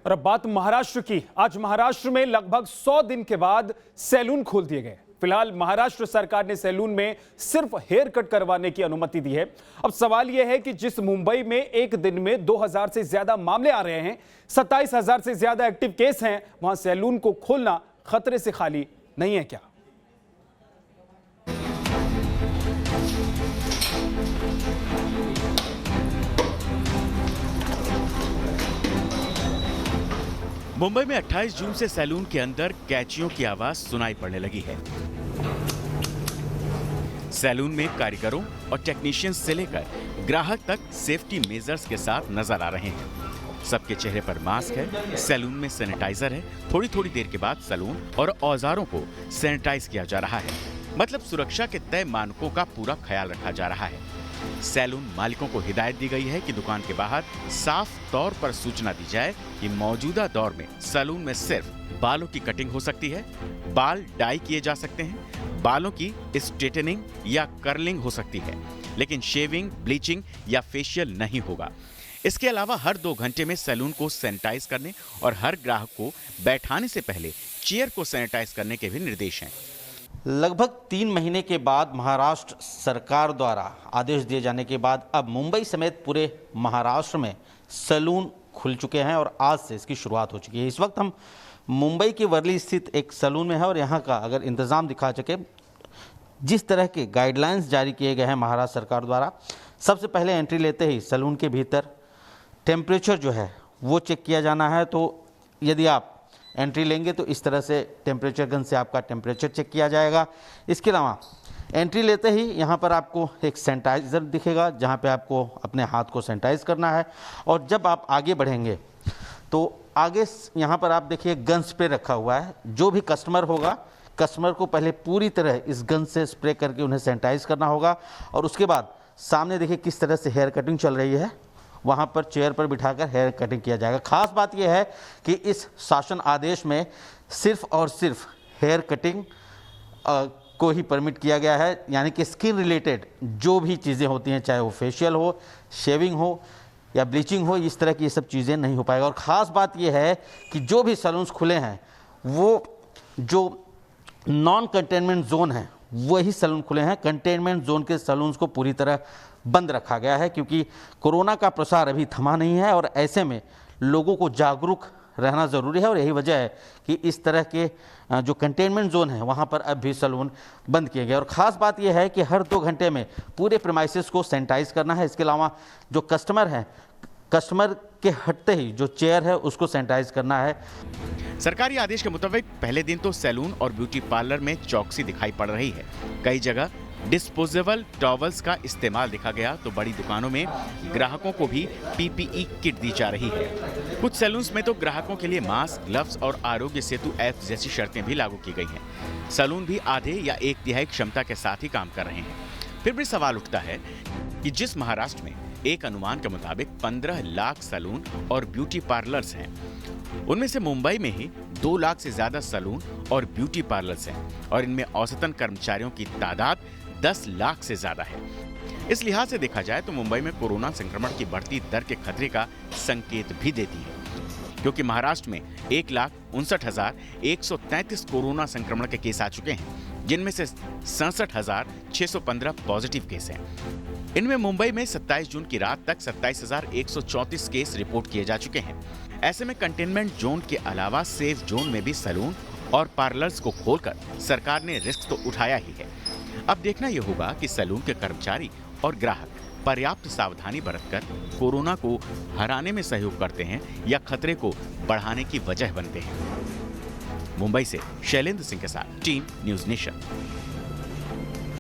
और अब बात महाराष्ट्र की। आज महाराष्ट्र में लगभग 100 दिन के बाद सैलून खोल दिए गए। फिलहाल महाराष्ट्र सरकार ने सैलून में सिर्फ हेयर कट करवाने की अनुमति दी है। अब सवाल यह है कि जिस मुंबई में एक दिन में 2000 से ज्यादा मामले आ रहे हैं, 27,000 से ज्यादा एक्टिव केस हैं, वहां सैलून को खोलना खतरे से खाली नहीं है क्या? मुंबई में 28 जून से सैलून के अंदर कैंचियों की आवाज सुनाई पड़ने लगी है। सैलून में कारीगरों और टेक्नीशियंस से लेकर ग्राहक तक सेफ्टी मेजर्स के साथ नजर आ रहे हैं। सबके चेहरे पर मास्क है, सैलून में सैनिटाइजर है। थोड़ी थोड़ी देर के बाद सैलून और औजारों को सैनिटाइज किया जा रहा है। मतलब सुरक्षा के तय मानकों का पूरा ख्याल रखा जा रहा है। सैलून मालिकों को हिदायत दी गई है कि दुकान के बाहर साफ तौर पर सूचना दी जाए कि मौजूदा दौर में सैलून में सिर्फ बालों की कटिंग हो सकती है, बाल डाई किए जा सकते हैं, बालों की स्ट्रेटनिंग या कर्लिंग हो सकती है, लेकिन शेविंग, ब्लीचिंग या फेशियल नहीं होगा। इसके अलावा हर 2 घंटे में सैलून को सैनिटाइज करने और हर ग्राहक को बैठाने से पहले चेयर को सैनिटाइज करने के भी निर्देश हैं। लगभग 3 महीने के बाद महाराष्ट्र सरकार द्वारा आदेश दिए जाने के बाद अब मुंबई समेत पूरे महाराष्ट्र में सैलून खुल चुके हैं और आज से इसकी शुरुआत हो चुकी है। इस वक्त हम मुंबई के वर्ली स्थित एक सैलून में है और यहाँ का अगर इंतज़ाम दिखा सके, जिस तरह के गाइडलाइंस जारी किए गए हैं महाराष्ट्र सरकार द्वारा, सबसे पहले एंट्री लेते ही सैलून के भीतर टेम्परेचर जो है वो चेक किया जाना है। तो यदि आप एंट्री लेंगे तो इस तरह से टेम्परेचर गन से आपका टेम्परेचर चेक किया जाएगा। इसके अलावा एंट्री लेते ही यहाँ पर आपको एक सैनिटाइज़र दिखेगा, जहाँ पे आपको अपने हाथ को सैनिटाइज करना है। और जब आप आगे बढ़ेंगे तो आगे यहाँ पर आप देखिए गन स्प्रे रखा हुआ है। जो भी कस्टमर होगा, कस्टमर को पहले पूरी तरह इस गन से स्प्रे करके उन्हें सैनिटाइज करना होगा। और उसके बाद सामने देखिए किस तरह से हेयर कटिंग चल रही है, वहाँ पर चेयर पर बिठाकर हेयर कटिंग किया जाएगा। खास बात यह है कि इस शासन आदेश में सिर्फ और सिर्फ हेयर कटिंग को ही परमिट किया गया है, यानी कि स्किन रिलेटेड जो भी चीज़ें होती हैं, चाहे वो फेशियल हो, शेविंग हो या ब्लीचिंग हो, इस तरह की ये सब चीज़ें नहीं हो पाएगा। और ख़ास बात यह है कि जो भी सैलून्स खुले हैं वो जो नॉन कंटेनमेंट जोन है वही सैलून खुले हैं। कंटेनमेंट जोन के सैलून्स को पूरी तरह बंद रखा गया है, क्योंकि कोरोना का प्रसार अभी थमा नहीं है और ऐसे में लोगों को जागरूक रहना ज़रूरी है। और यही वजह है कि इस तरह के जो कंटेनमेंट जोन है वहाँ पर अब भी सैलून बंद किए गए। और ख़ास बात यह है कि हर 2 घंटे में पूरे प्रीमाइसेस को सैनिटाइज करना है। इसके अलावा जो कस्टमर हैं, कस्टमर के हटते ही जो चेयर है उसको सैनिटाइज करना है। सरकारी आदेश के मुताबिक पहले दिन तो सैलून और ब्यूटी पार्लर में चौकसी दिखाई पड़ रही है। कई जगह डिस्पोजेबल टॉवल्स का इस्तेमाल देखा गया, तो बड़ी दुकानों में ग्राहकों को भी पीपीई किट दी जा रही है। कुछ सैलून्स में तो ग्राहकों के लिए मास्क, ग्लव्स और आरोग्य सेतु ऐप जैसी शर्तें भी लागू की गई हैं। सैलून भी आधे या 1/3 क्षमता के साथ ही काम कर रहे हैं। फिर भी सवाल उठता है कि जिस महाराष्ट्र में एक अनुमान के मुताबिक 15 लाख सैलून और ब्यूटी पार्लर्स हैं, उनमें से मुंबई में ही 2 लाख से ज्यादा सैलून और ब्यूटी पार्लर्स हैं और इनमें औसतन कर्मचारियों की तादाद 10 लाख से ज्यादा है। इस लिहाज से देखा जाए तो मुंबई में कोरोना संक्रमण की बढ़ती दर के खतरे का संकेत भी देती है, क्योंकि महाराष्ट्र में 1,59,133 कोरोना संक्रमण के केस आ चुके हैं, जिनमें से 67,615 पॉजिटिव केस हैं। इनमें मुंबई में 27 जून की रात तक 27,134 केस रिपोर्ट किए जा चुके हैं। ऐसे में कंटेनमेंट जोन के अलावा सेफ जोन में भी सैलून और पार्लर्स को खोलकर सरकार ने रिस्क तो उठाया ही है। अब देखना यह होगा कि सैलून के कर्मचारी और ग्राहक पर्याप्त सावधानी बरतकर कोरोना को हराने में सहयोग करते हैं या खतरे को बढ़ाने की वजह बनते हैं। मुंबई से शैलेंद्र सिंह के साथ टीम न्यूज़ नेशन।